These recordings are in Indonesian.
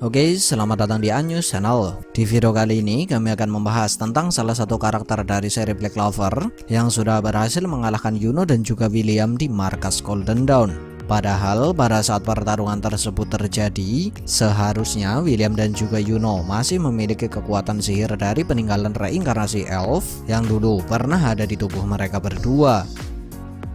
Oke, selamat datang di Anyus Channel. Di video kali ini kami akan membahas tentang salah satu karakter dari seri Black Clover yang sudah berhasil mengalahkan Yuno dan juga William di markas Golden Dawn. Padahal pada saat pertarungan tersebut terjadi, seharusnya William dan juga Yuno masih memiliki kekuatan sihir dari peninggalan reinkarnasi elf yang dulu pernah ada di tubuh mereka berdua.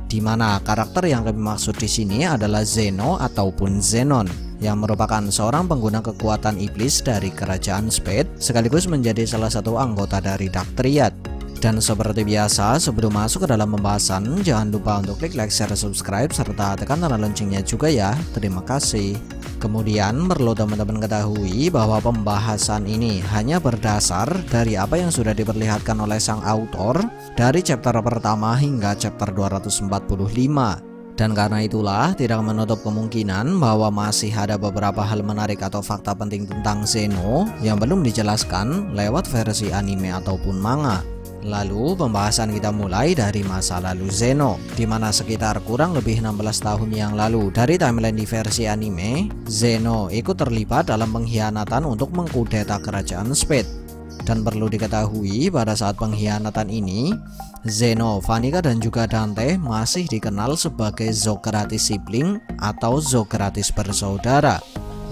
Di mana karakter yang kami maksud di sini adalah Zeno ataupun Zenon, yang merupakan seorang pengguna kekuatan iblis dari kerajaan Spade, sekaligus menjadi salah satu anggota dari Dark Triad. Dan seperti biasa, sebelum masuk ke dalam pembahasan, jangan lupa untuk klik like, share, subscribe, serta tekan tanda loncengnya juga ya. Terima kasih. Kemudian perlu teman-teman ketahui bahwa pembahasan ini hanya berdasar dari apa yang sudah diperlihatkan oleh sang autor dari chapter pertama hingga chapter 245. Dan karena itulah tidak menutup kemungkinan bahwa masih ada beberapa hal menarik atau fakta penting tentang Zeno yang belum dijelaskan lewat versi anime ataupun manga. Lalu pembahasan kita mulai dari masa lalu Zeno, di mana sekitar kurang lebih 16 tahun yang lalu dari timeline di versi anime, Zeno ikut terlibat dalam pengkhianatan untuk mengkudeta kerajaan Spade. Dan perlu diketahui pada saat pengkhianatan ini, Zeno, Vanica dan juga Dante masih dikenal sebagai Zocrates sibling atau Zocrates bersaudara.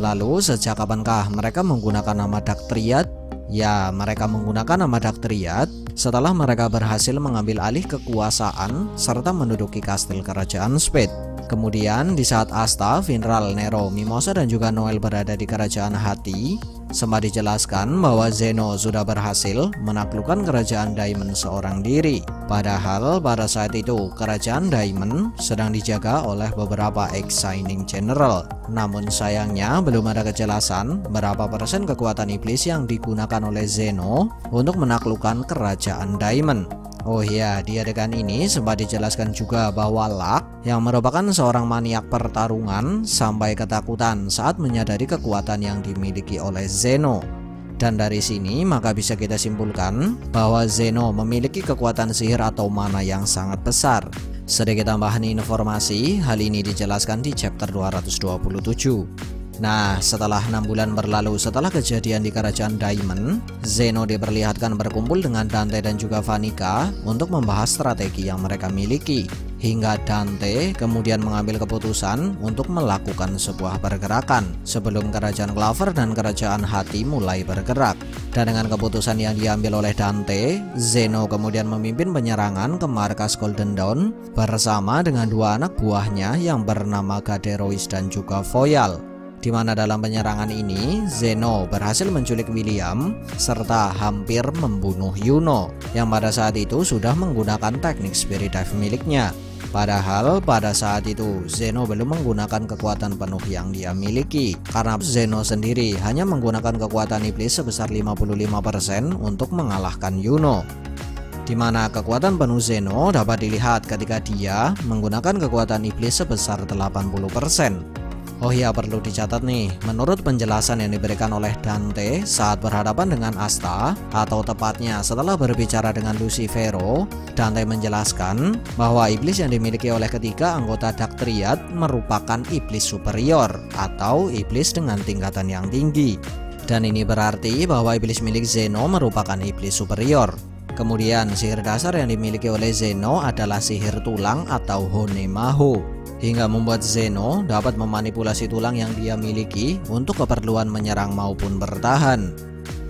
Lalu sejak kapankah mereka menggunakan nama Dark Triad? Ya, mereka menggunakan nama Dark Triad setelah mereka berhasil mengambil alih kekuasaan serta menduduki kastil kerajaan Spade. Kemudian di saat Asta, Vinral, Nero, Mimosa dan juga Noel berada di kerajaan Hati, sempat dijelaskan bahwa Zeno sudah berhasil menaklukkan kerajaan Diamond seorang diri. Padahal pada saat itu kerajaan Diamond sedang dijaga oleh beberapa ex-signing general. Namun sayangnya belum ada kejelasan berapa persen kekuatan iblis yang digunakan oleh Zeno untuk menaklukkan kerajaan Diamond. Oh iya, di adegan ini sempat dijelaskan juga bahwa Luck yang merupakan seorang maniak pertarungan sampai ketakutan saat menyadari kekuatan yang dimiliki oleh Zeno. Dan dari sini maka bisa kita simpulkan bahwa Zeno memiliki kekuatan sihir atau mana yang sangat besar. Sedikit tambahan informasi, hal ini dijelaskan di chapter 227. Nah, setelah 6 bulan berlalu setelah kejadian di kerajaan Diamond, Zeno diperlihatkan berkumpul dengan Dante dan juga Vanica untuk membahas strategi yang mereka miliki. Hingga Dante kemudian mengambil keputusan untuk melakukan sebuah pergerakan sebelum kerajaan Clover dan kerajaan Hati mulai bergerak. Dan dengan keputusan yang diambil oleh Dante, Zeno kemudian memimpin penyerangan ke markas Golden Dawn bersama dengan dua anak buahnya yang bernama Gaderois dan juga Foyal. Di mana dalam penyerangan ini Zeno berhasil menculik William serta hampir membunuh Yuno yang pada saat itu sudah menggunakan teknik Spirit Dive miliknya. Padahal pada saat itu Zeno belum menggunakan kekuatan penuh yang dia miliki, karena Zeno sendiri hanya menggunakan kekuatan iblis sebesar 55% untuk mengalahkan Yuno. Di mana kekuatan penuh Zeno dapat dilihat ketika dia menggunakan kekuatan iblis sebesar 80%. Oh iya, perlu dicatat nih, menurut penjelasan yang diberikan oleh Dante saat berhadapan dengan Asta, atau tepatnya setelah berbicara dengan Lucifero, Dante menjelaskan bahwa iblis yang dimiliki oleh ketiga anggota Dark Triad merupakan iblis superior atau iblis dengan tingkatan yang tinggi. Dan ini berarti bahwa iblis milik Zeno merupakan iblis superior. Kemudian sihir dasar yang dimiliki oleh Zeno adalah sihir tulang atau Honemaho, hingga membuat Zeno dapat memanipulasi tulang yang dia miliki untuk keperluan menyerang maupun bertahan.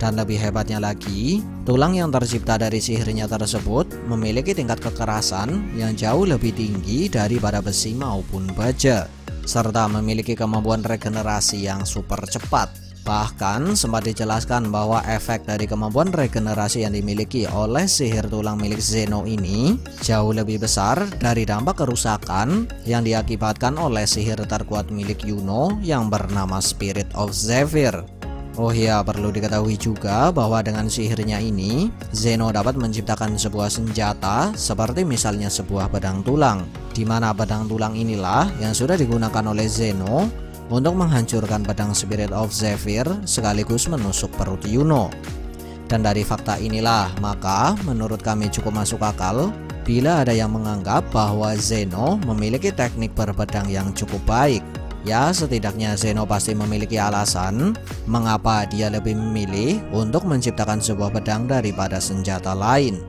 Dan lebih hebatnya lagi, tulang yang tercipta dari sihirnya tersebut memiliki tingkat kekerasan yang jauh lebih tinggi daripada besi maupun baja, serta memiliki kemampuan regenerasi yang super cepat. Bahkan sempat dijelaskan bahwa efek dari kemampuan regenerasi yang dimiliki oleh sihir tulang milik Zeno ini jauh lebih besar dari dampak kerusakan yang diakibatkan oleh sihir terkuat milik Yuno yang bernama Spirit of Zephyr. Oh iya, perlu diketahui juga bahwa dengan sihirnya ini Zeno dapat menciptakan sebuah senjata seperti misalnya sebuah pedang tulang, di mana pedang tulang inilah yang sudah digunakan oleh Zeno untuk menghancurkan pedang Spirit of Zephyr sekaligus menusuk perut Yuno. Dan dari fakta inilah maka menurut kami cukup masuk akal bila ada yang menganggap bahwa Zeno memiliki teknik berpedang yang cukup baik. Ya, setidaknya Zeno pasti memiliki alasan mengapa dia lebih memilih untuk menciptakan sebuah pedang daripada senjata lain.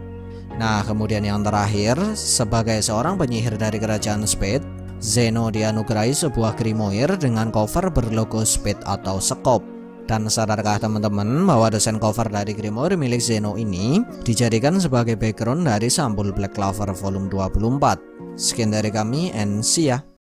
Nah, kemudian yang terakhir, sebagai seorang penyihir dari kerajaan Spade, Zeno dianugerahi sebuah grimoire dengan cover berlogo Spade atau sekop. Dan sadarkah teman-teman bahwa desain cover dari grimoire milik Zeno ini dijadikan sebagai background dari sampul Black Clover volume 24. Sekian dari kami, and see ya.